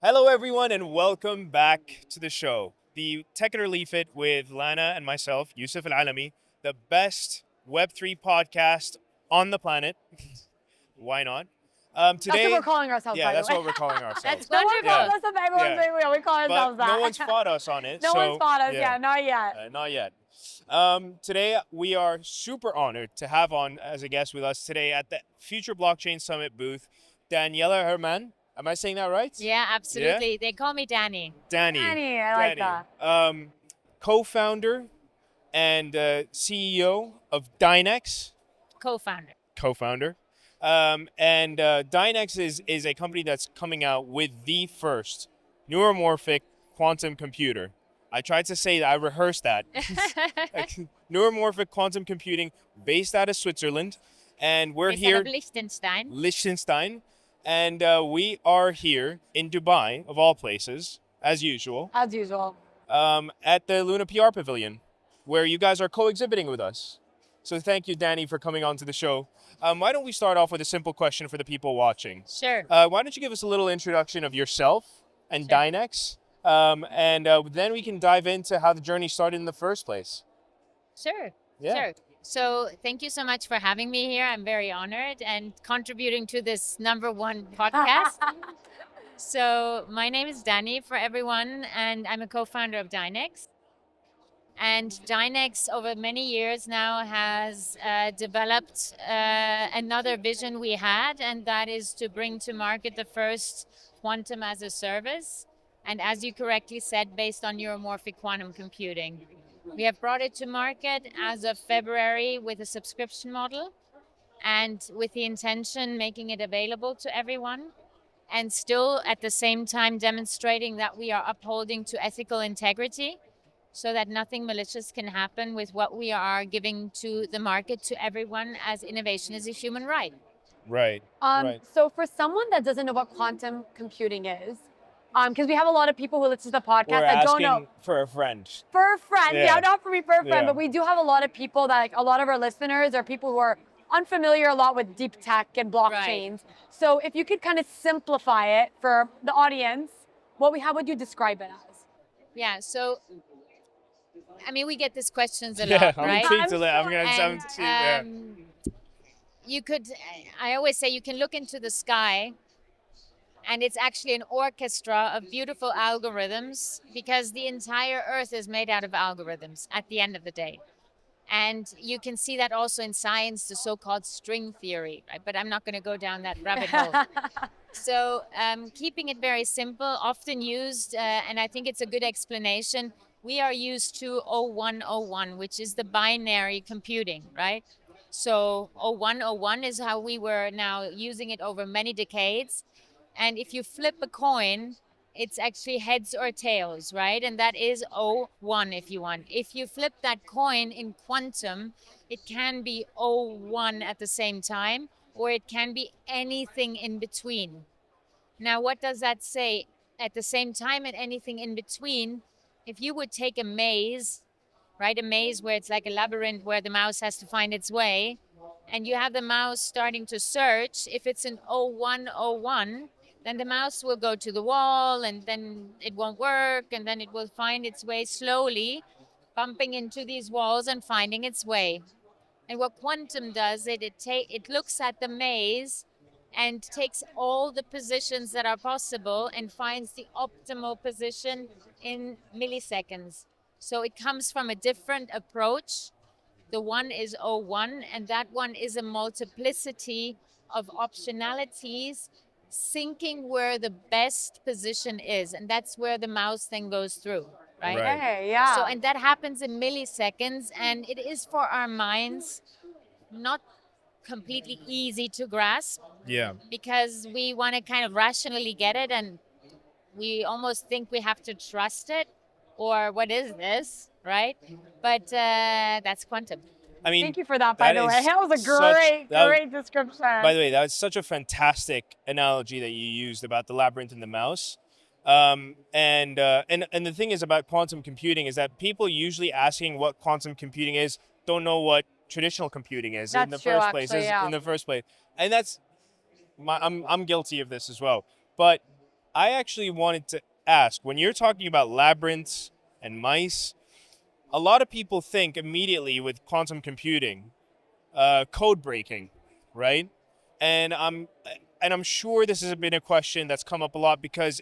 Hello, everyone, and welcome back to the show. The Tech It or Leaf It with Lana and myself, Yusuf Al Alami, the best Web3 podcast on the planet. Why not? That's what Today, we're calling ourselves, yeah, by the that's way. what we're calling That's ourselves. No one wonderful. calls us up. Everyone's Yeah. we call ourselves But that. no one's fought us on it. No so, one's fought us. yeah, Yeah, not yet. not yet. Today, we are super honored to have on as a guest with us today at the Future Blockchain Summit booth, Daniela Hermann. Am I saying that right? Yeah, absolutely. They call me Dani. Dani. Dani, I like that. Co-founder and CEO of Dynex. Co-founder. Co-founder. And Dynex is a company that's coming out with the first neuromorphic quantum computer. I tried to say that, I rehearsed that. Neuromorphic quantum computing based out of Switzerland. And we're Based here, out of Liechtenstein. Liechtenstein. And we are here in Dubai, of all places, as usual, As usual. at the Luna PR Pavilion, where you guys are co-exhibiting with us. So thank you, Dani, for coming on to the show. Why don't we start off with a simple question for the people watching? Sure. Why don't you give us a little introduction of yourself and Sure. Dynex, and then we can dive into how the journey started in the first place. Sure. Yeah. Sure. So thank you so much for having me here. I'm very honored and contributing to this #1 podcast. So my name is Dani for everyone, and I'm a co-founder of Dynex. And Dynex, over many years now, has developed another vision we had, and that is to bring to market the first quantum as a service. And as you correctly said, based on neuromorphic quantum computing. We have brought it to market as of February with a subscription model and with the intention making it available to everyone, and still at the same time demonstrating that we are upholding to ethical integrity so that nothing malicious can happen with what we are giving to the market to everyone, as innovation is a human right. Right. Right. So for someone that doesn't know what quantum computing is, because we have a lot of people who listen to the podcast We're that don't asking know. for a friend. For a friend, Yeah. yeah, not for me, for a friend, Yeah. but we do have a lot of people that, like, a lot of our listeners are people who are unfamiliar a lot with deep tech and blockchains. So if you could kind of simplify it for the audience, how would you describe it as? Yeah, so I mean, we get these questions a Yeah, lot, I'm right? intrigued to I'm gonna And, yeah. you could, I always say, you can look into the sky, and it's actually an orchestra of beautiful algorithms, because the entire Earth is made out of algorithms at the end of the day. And you can see that also in science, the so-called string theory, right? But I'm not going to go down that rabbit hole. So keeping it very simple, often used, and I think it's a good explanation, we are used to 0101, which is the binary computing, right? So 0101 is how we were now using it over many decades. And if you flip a coin, it's actually heads or tails, right? And that is 01 if you want. If you flip that coin in quantum, it can be 01 at the same time, or it can be anything in between. Now, what does that say? At the same time and anything in between, if you would take a maze, right? A maze where it's like a labyrinth where the mouse has to find its way, and you have the mouse starting to search, if it's an 0101, then the mouse will go to the wall, and then it won't work, and then it will find its way slowly, bumping into these walls and finding its way. And what quantum does, it looks at the maze and takes all the positions that are possible and finds the optimal position in milliseconds. So it comes from a different approach. The one is 01, and that one is a multiplicity of optionalities, syncing where the best position is, and that's where the mouse then goes through, right? Right. Hey, yeah. So, and that happens in milliseconds, and it is for our minds not completely easy to grasp, Yeah. because we want to kind of rationally get it, and we almost think we have to trust it, or what is this, right? But that's quantum. I mean, Thank you for that, by the way. That was a great description. By the way, that was such a fantastic analogy that you used about the labyrinth and the mouse. And the thing is about quantum computing is that people usually asking what quantum computing is don't know what traditional computing is That's in the true, first place. actually, yeah. In the first place, and that's I'm guilty of this as well. But I actually wanted to ask, when you're talking about labyrinths and mice, a lot of people think immediately with quantum computing, code breaking, right? And I'm sure this has been a question that's come up a lot because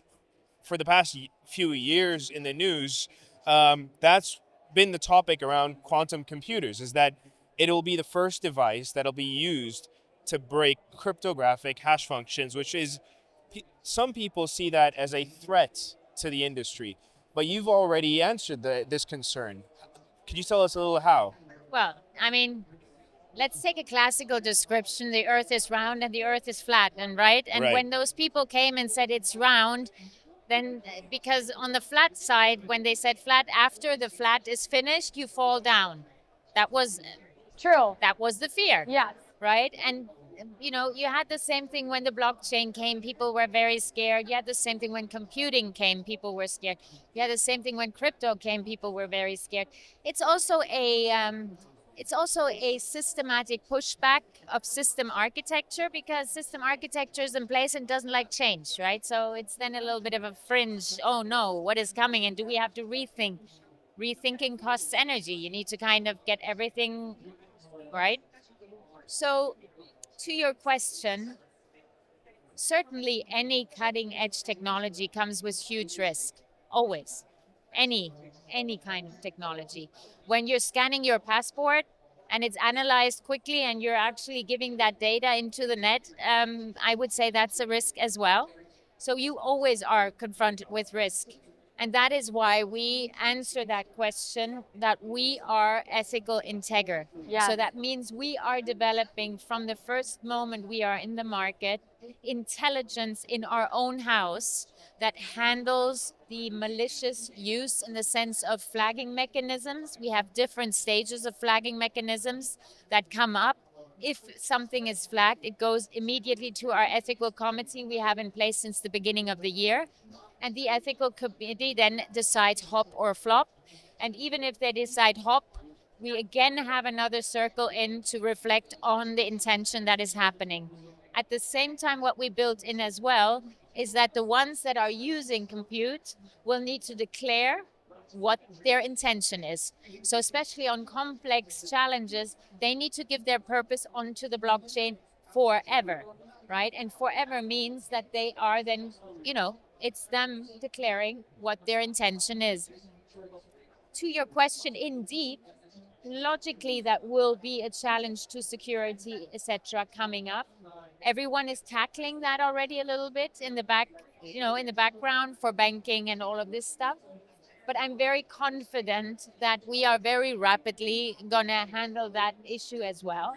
for the past few years in the news, that's been the topic around quantum computers, is that it'll be the first device that'll be used to break cryptographic hash functions, which is, some people see that as a threat to the industry. But you've already answered this concern. Could you tell us a little how? Well, I mean, let's take a classical description. The earth is round and the earth is flat, and right? And Right. when those people came and said it's round, then because on the flat side, when they said flat, after the flat is finished, you fall down. That was True. that was the fear. Yes. Right? And you had the same thing when the blockchain came, people were very scared. You had the same thing when computing came, people were scared. You had the same thing when crypto came, people were very scared. It's also a systematic pushback of system architecture, because system architecture is in place and doesn't like change, right? So it's then a little bit of a fringe. Oh no, what is coming, and do we have to rethink? Rethinking costs energy. You need to kind of get everything right. So, to your question, certainly any cutting edge technology comes with huge risk, always. Any kind of technology. When you're scanning your passport and it's analyzed quickly and you're actually giving that data into the net, I would say that's a risk as well. So you always are confronted with risk. And that is why we answer that question that we are ethical integer. Yes. So that means we are developing from the first moment we are in the market intelligence in our own house that handles the malicious use in the sense of flagging mechanisms. We have different stages of flagging mechanisms that come up. If something is flagged, it goes immediately to our ethical committee we have in place since the beginning of the year. And the ethical committee then decides hop or flop. And even if they decide hop, we again have another circle in to reflect on the intention that is happening. At the same time, what we built in as well is that the ones that are using compute will need to declare what their intention is. So especially on complex challenges, they need to give their purpose onto the blockchain forever, right? And forever means that they are then, it's them declaring what their intention is. To your question, indeed, logically that will be a challenge to security, etc., coming up. Everyone is tackling that already a little bit in the background for banking and all of this stuff. But I'm very confident that we are very rapidly going to handle that issue as well.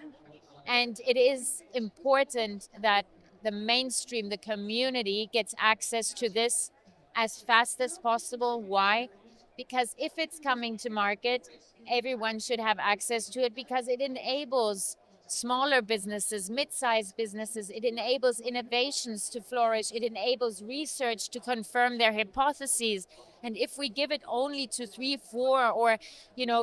And it is important that the mainstream, the community, gets access to this as fast as possible. Why? Because if it's coming to market, everyone should have access to it, because it enables smaller businesses, mid-sized businesses, it enables innovations to flourish, it enables research to confirm their hypotheses. And if we give it only to 3, 4, or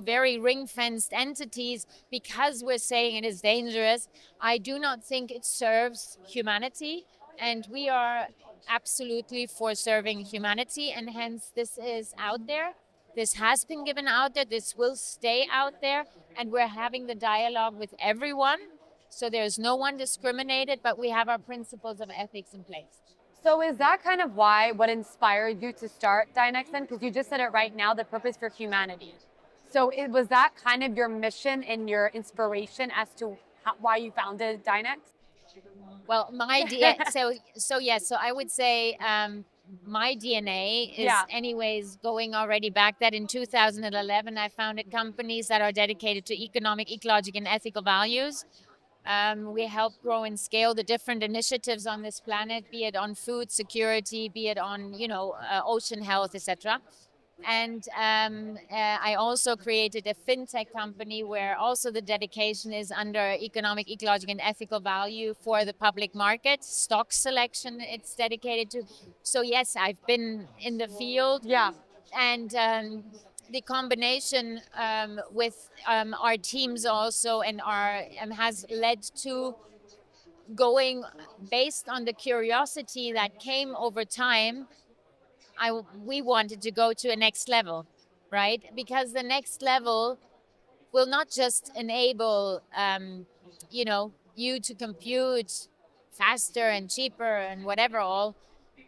very ring-fenced entities because we're saying it is dangerous, I do not think it serves humanity. And we are absolutely for serving humanity, and hence this is out there. This has been given out there. This will stay out there. And we're having the dialogue with everyone. So there's no one discriminated, but we have our principles of ethics in place. So is that kind of what inspired you to start Dynex then? Because you just said it right now, the purpose for humanity. So was that kind of your mission and your inspiration as to why you founded Dynex? Well, so I would say my DNA is anyways going already back that in 2011 I founded companies that are dedicated to economic, ecological, and ethical values. We help grow and scale the different initiatives on this planet, be it on food security, be it on ocean health, etc. And I also created a fintech company where also the dedication is under economic, ecological, and ethical value for the public market. Stock selection it's dedicated to. So yes, I've been in the field. Yeah. And the combination with our teams also and our has led to going based on the curiosity that came over time. We wanted to go to a next level, right? Because the next level will not just enable you to compute faster and cheaper and whatever all.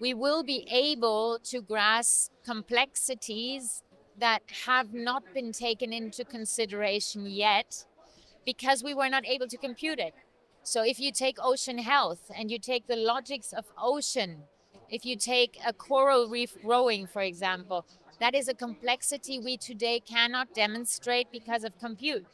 We will be able to grasp complexities that have not been taken into consideration yet because we were not able to compute it. So if you take ocean health and you take the logics of ocean, if you take a coral reef growing, for example, that is a complexity we today cannot demonstrate because of compute.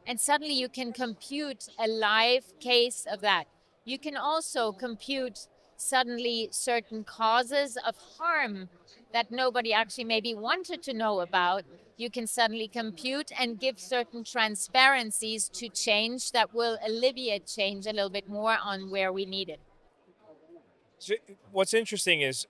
And suddenly you can compute a live case of that. You can also compute suddenly certain causes of harm that nobody actually maybe wanted to know about. You can suddenly compute and give certain transparencies to change that will alleviate change a little bit more on where we need it. So what's interesting is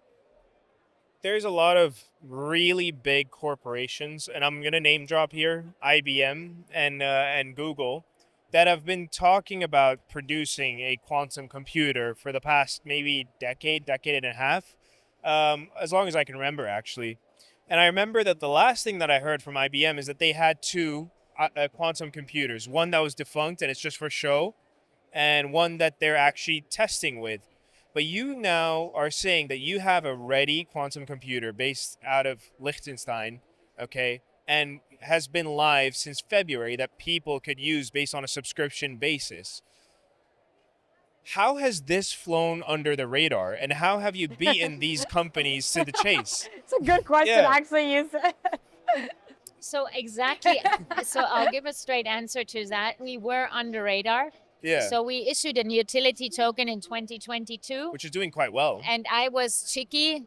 there's a lot of really big corporations, and I'm gonna name drop here, IBM and Google, that have been talking about producing a quantum computer for the past maybe decade and a half, as long as I can remember actually. And I remember that the last thing that I heard from IBM is that they had two quantum computers, one that was defunct and it's just for show, and one that they're actually testing with. But you now are saying that you have a ready quantum computer based out of Liechtenstein, okay, and has been live since February that people could use based on a subscription basis. How has this flown under the radar, and how have you beaten these companies to the chase? It's a good question, Yeah. actually. You said. So exactly. So I'll give a straight answer to that. We were under radar. Yeah. So we issued an utility token in 2022. Which is doing quite well. And I was Chicky,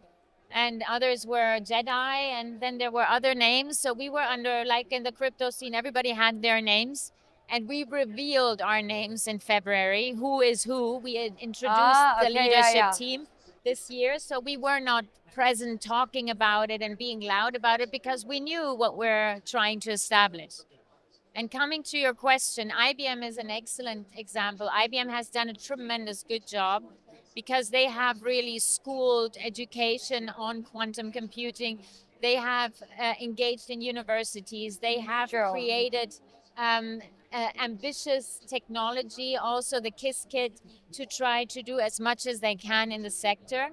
and others were Jedi, and then there were other names. So we were under, like in the crypto scene, everybody had their names. And we revealed our names in February. Who is who? We had introduced the leadership team this year. So we were not present talking about it and being loud about it because we knew what we're trying to establish. And coming to your question, IBM is an excellent example. IBM has done a tremendous good job because they have really schooled education on quantum computing. They have engaged in universities. They have created ambitious technology, also the KISS kit, to try to do as much as they can in the sector.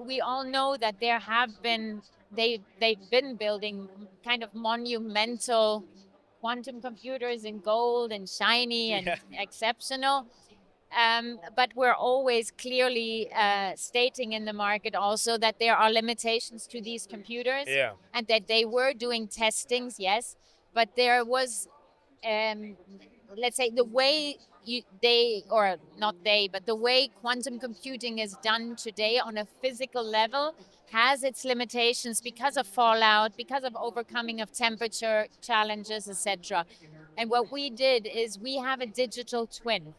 We all know that they've been building kind of monumental quantum computers in gold and shiny and exceptional. But we're always clearly stating in the market also that there are limitations to these computers and that they were doing testings, yes, but there was, let's say, the way the way quantum computing is done today on a physical level has its limitations because of fallout, because of overcoming of temperature challenges, etc. And what we did is we have a digital twin.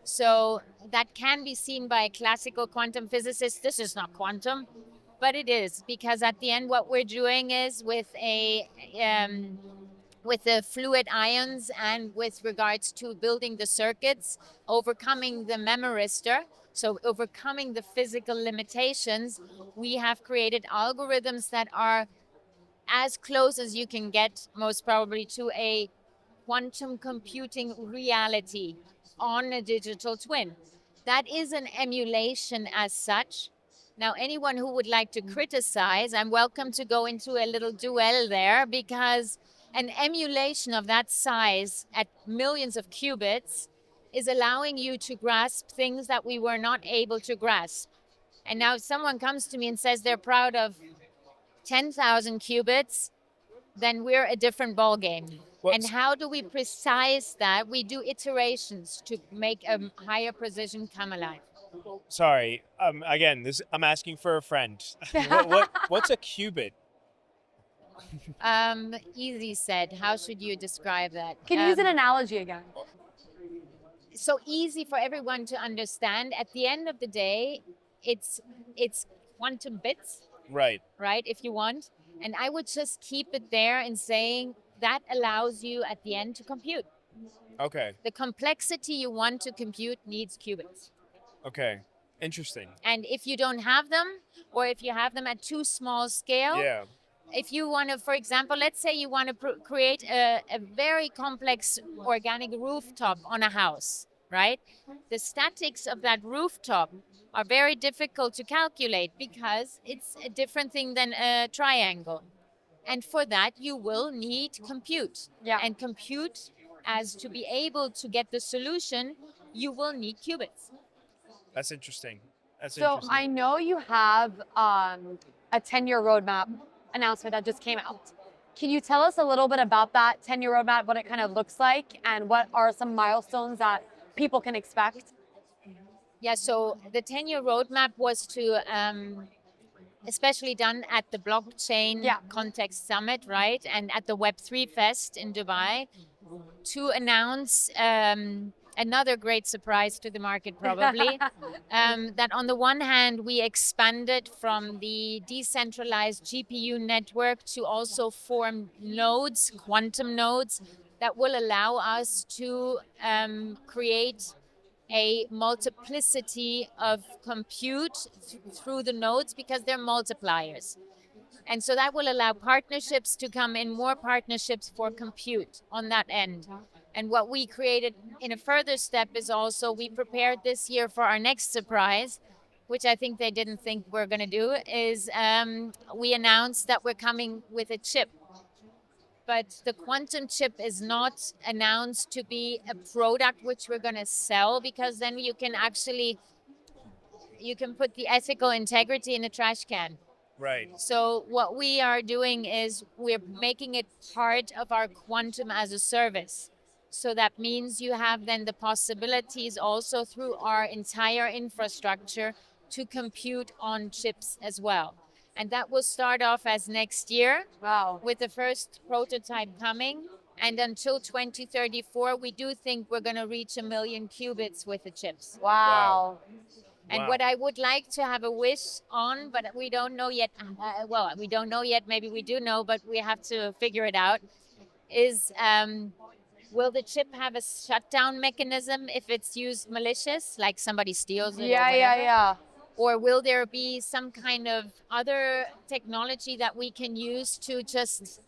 So that can be seen by a classical quantum physicist. This is not quantum, but it is, because at the end what we're doing is with the fluid ions and with regards to building the circuits, overcoming the memoristor, so overcoming the physical limitations, we have created algorithms that are as close as you can get, most probably, to a quantum computing reality on a digital twin. That is an emulation as such. Now, anyone who would like to criticize, I'm welcome to go into a little duel there, because an emulation of that size at millions of qubits is allowing you to grasp things that we were not able to grasp. And now if someone comes to me and says they're proud of 10,000 qubits, then we're a different ballgame. And how do we precise that? We do iterations to make a higher precision come alive. Sorry, again, I'm asking for a friend. What's a qubit? Easy said. How should you describe that? Can you use an analogy again? So easy for everyone to understand. At the end of the day, it's quantum bits. Right. Right, if you want. And I would just keep it there and saying that allows you at the end to compute. Okay. The complexity you want to compute needs qubits. Okay. Interesting. And if you don't have them, or if you have them at too small scale, Yeah. if you want to, for example, let's say you want to create a very complex organic rooftop on a house, right? The statics of that rooftop are very difficult to calculate because it's a different thing than a triangle. And for that, you will need compute. Yeah. And compute, as to be able to get the solution, you will need qubits. That's interesting. That's So interesting. I know you have a 10-year roadmap announcement that just came out. Can you tell us a little bit about that 10-year roadmap, what it kind of looks like, and what are some milestones that people can expect? Yeah, so the 10-year roadmap was to especially done at the blockchain Yeah. context summit, right? And at the Web3 Fest in Dubai to announce another great surprise to the market, probably. That on the one hand, we expanded from the decentralized GPU network to also form nodes, quantum nodes, that will allow us to create a multiplicity of compute through the nodes because they're multipliers. And so that will allow partnerships to come in, more partnerships for compute on that end. And what we created in a further step is also we prepared this year for our next surprise, which I think they didn't think we're going to do, is we announced that we're coming with a chip. But the quantum chip is not announced to be a product which we're going to sell, because then you can put the ethical integrity in a trash can. Right. So what we are doing is we're making it part of our quantum as a service. So that means you have then the possibilities also through our entire infrastructure to compute on chips as well. And that will start off as next year. Wow. With the first prototype coming. And until 2034, we do think we're going to reach 1 million qubits with the chips. Wow. And Wow. what I would like to have a wish on, but we don't know yet. We don't know yet. Maybe we do know, but we have to figure it out. Is will the chip have a shutdown mechanism if it's used malicious, like somebody steals it? Yeah, or whatever? yeah. Or will there be some kind of other technology that we can use to just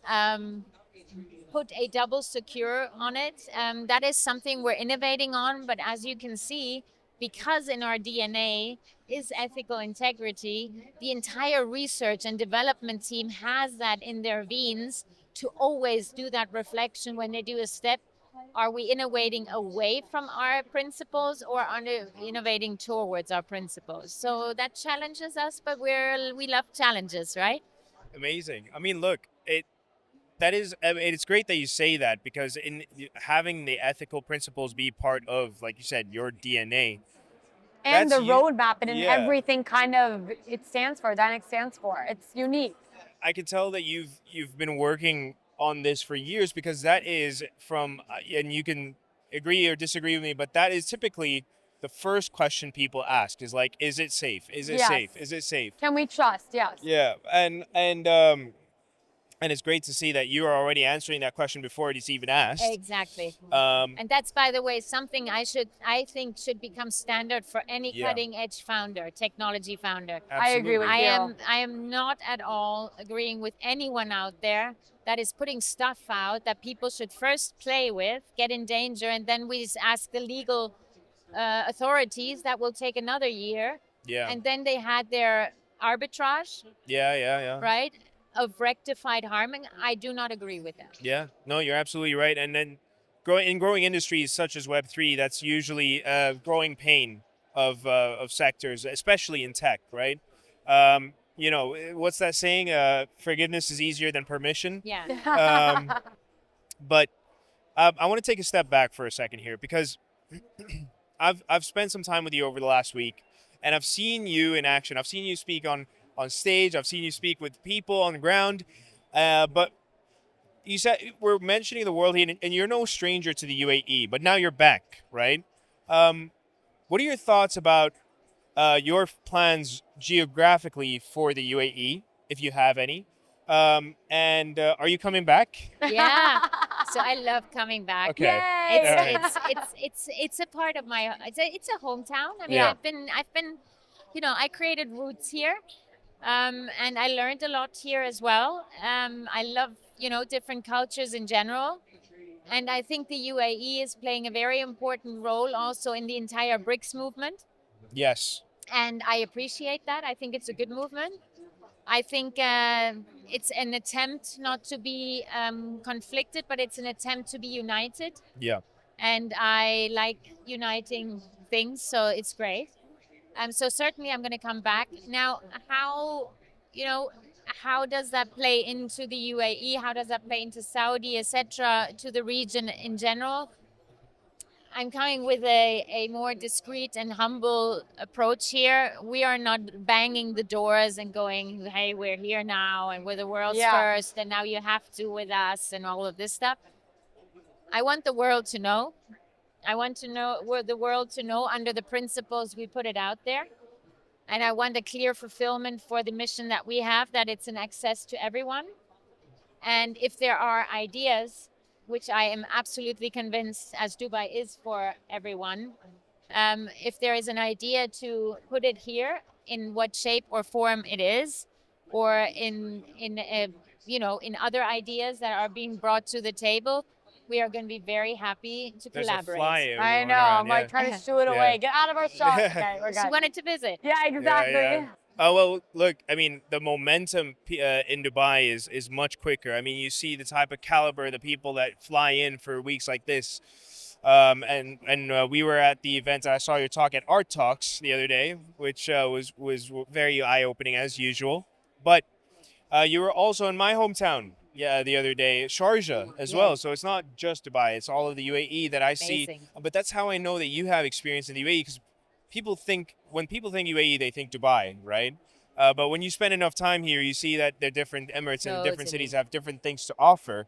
put a double secure on it? That is something we're innovating on. But as you can see, because in our DNA is ethical integrity, the entire research and development team has that in their veins to always do that reflection when they do a step. Are we innovating away from our principles, or are we innovating towards our principles? So that challenges us, but we love challenges, right? Amazing. I mean, look, it's great that you say that, because in having the ethical principles be part of, like you said, your DNA. And the That's roadmap and yeah. everything kind of it stands for, Dynex stands for. It's unique. I can tell that you've been working on this for years, because that is from, and you can agree or disagree with me, but that is typically the first question people ask is like, is it safe? Is it Yes. safe? Is it safe? Can we trust? Yes. Yeah, and it's great to see that you are already answering that question before it is even asked. Exactly. Um, And that's, by the way, something I think should become standard for any Yeah. cutting edge founder, technology founder. I agree with absolutely. you. I am not at all agreeing with anyone out there that is putting stuff out that people should first play with, get in danger, and then we just ask the legal authorities. That will take another year. Yeah. And then they had their arbitrage, Yeah. right, of rectified harming. I do not agree with that. Yeah. No, you're absolutely right. And then growing industries such as Web3, that's usually growing pain of sectors, especially in tech, right? What's that saying? Forgiveness is easier than permission. Yeah. But I want to take a step back for a second here, because I've spent some time with you over the last week, and I've seen you in action. I've seen you speak on stage. I've seen you speak with people on the ground. But you said we're mentioning the world here, and you're no stranger to the UAE, but now you're back, right? What are your thoughts about your plans geographically for the UAE, if you have any? And are you coming back? Yeah. So I love coming back. Okay. Yay! It's All right. it's a part of my it's a hometown. I mean, Yeah. I've been, I created roots here, and I learned a lot here as well. I love different cultures in general, and I think the UAE is playing a very important role also in the entire BRICS movement, Yes. and I appreciate that. I think it's a good movement. I think it's an attempt not to be conflicted, but it's an attempt to be united. Yeah. And I like uniting things, so it's great. So certainly I'm going to come back. Now, you know, how does that play into the UAE? How does that play into Saudi, etc., to the region in general? I'm coming with a more discreet and humble approach here. We are not banging the doors and going, hey, we're here now and we're the world's Yeah. first and now you have to with us and all of this stuff. I want the world to know. I want to know the world to know under the principles we put it out there. And I want a clear fulfillment for the mission that we have, that it's an access to everyone. And if there are ideas, which I am absolutely convinced, as Dubai is for everyone, if there is an idea to put it here in what shape or form it is, or in other ideas that are being brought to the table, we are going to be very happy to There's collaborate. a fly I going know. around, I'm like yeah. trying to shoo it Yeah. away. Get out of our shop. Okay, we're She good. wanted to visit. Yeah, exactly. Yeah. Oh well, look. I mean, the momentum in Dubai is much quicker. I mean, you see the type of caliber, the people that fly in for weeks like this. And we were at the event. I saw your talk at Art Talks the other day, which was very eye opening as usual. But you were also in my hometown, yeah, the other day, Sharjah as well. Yes. So it's not just Dubai; it's all of the UAE that I see. Amazing. But that's how I know that you have experience in the UAE, because when people think UAE, they think Dubai, right? But when you spend enough time here, you see that they're different emirates and different Totally. cities have different things to offer.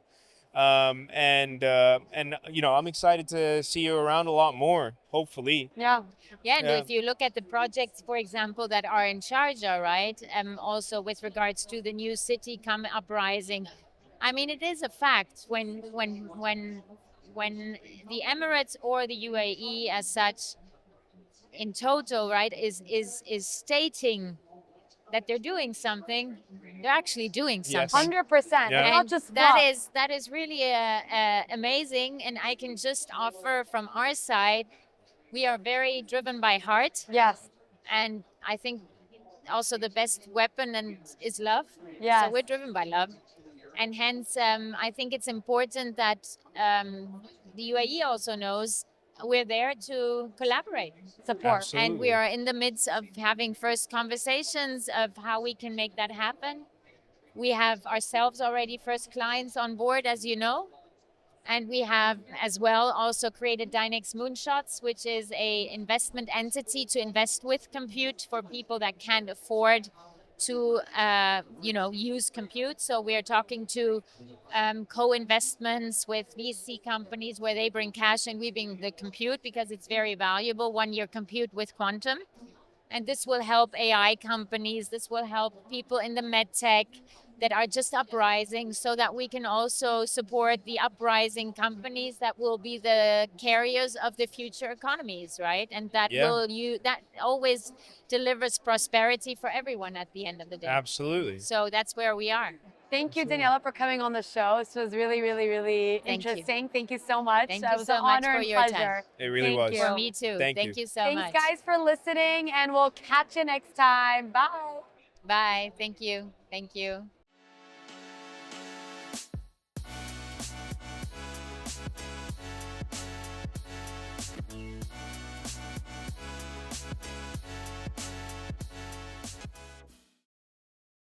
And I'm excited to see you around a lot more. Hopefully. Yeah. Yeah, and Yeah. if you look at the projects, for example, that are in Sharjah, right? Also with regards to the new city come uprising, I mean, it is a fact when the Emirates or the UAE as such, in total, right, is stating that they're doing something, they're actually doing Yes. something. 100%. Yeah. It's not And just that fluff. that is really amazing. And I can just offer from our side, we are very driven by heart, Yes. and I think also the best weapon and is love. Yes. So we're driven by love, and hence I think it's important that the UAE also knows we're there to collaborate. Support. Absolutely. And we are in the midst of having first conversations of how we can make that happen. We have ourselves already first clients on board, as you know. And we have as well also created Dynex Moonshots, which is a investment entity to invest with compute for people that can't afford to use compute. So we are talking to co-investments with VC companies where they bring cash and we bring the compute, because it's very valuable, 1-year compute with quantum. And this will help AI companies. This will help people in the med tech that are just uprising, so that we can also support the uprising companies that will be the carriers of the future economies, right? And that Yeah. that always delivers prosperity for everyone at the end of the day. Absolutely. So that's where we are. Thank you, Daniela, for coming on the show. This was really, really, really Thank you. interesting. Thank you so much. Thank It you was so an much honor for and your time. pleasure. It really Thank was. you. For me too. Thank Thank you. you so Thanks, much. guys, for listening, and we'll catch you next time. Bye. Bye. Thank you. Thank you.